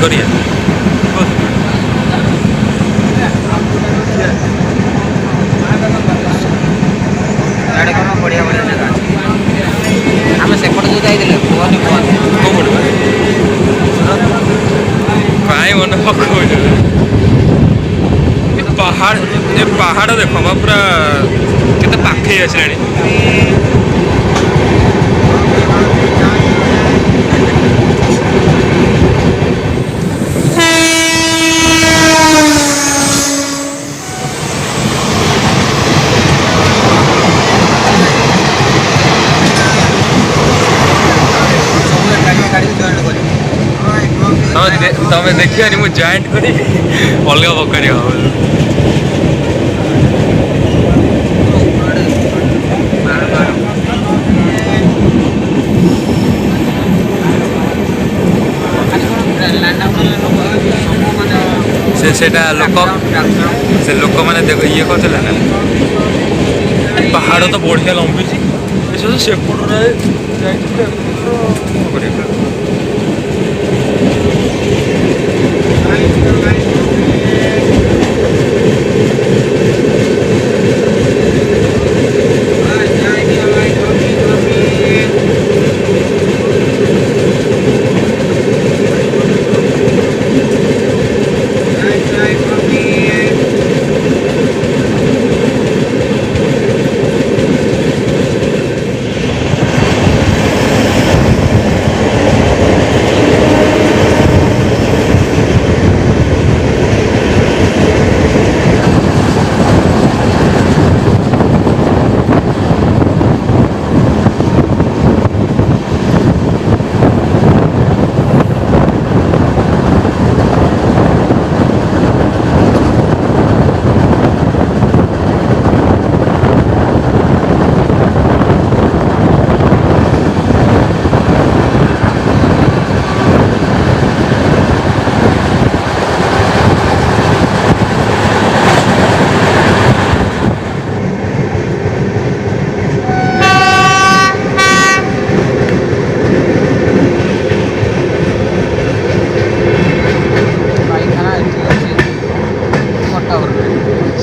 Victoria ବଢିଆ ବଢିଆ ଜାଗା ଅଛି। ଆମେ ସେପଟେ ଯୋଉ ଯାଇଥିଲେ କୁହନି କୁହନି କେଉଁ ପଟେ କାହିଁ ମନେ ପକଉଛ ଏ ପାହାଡ଼ ଦେଖ ବା ପୁରା କେତେ ପାଖେଇ ଆସିଲାଣି। ତମେ ଦେଖିବାନି ମୁଁ ଜଏଣ୍ଟ କରିବି ଅଲଗା ପ୍ରକାରିଆ ହବ। ସେଟା ଲୋକମାନେ ଦେଖ ଇଏ କରିଥିଲେ ନା ପାହାଡ଼ ତ ବଢ଼ିଆ ଲମ୍ବିଛି ସେପଟରେ ଯାଇଥିଲେ।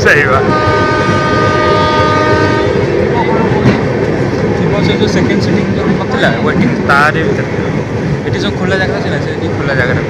सही बात से जो सेकेंड सीटिंग जो नଥିଲା ୱେଟିଂ ତାରି ଭିତରେ ଏଠି ସବୁ ଖୋଲା ଜାଗା ଅଛି ନା ସେଠି ଖୋଲା ଜାଗାରେ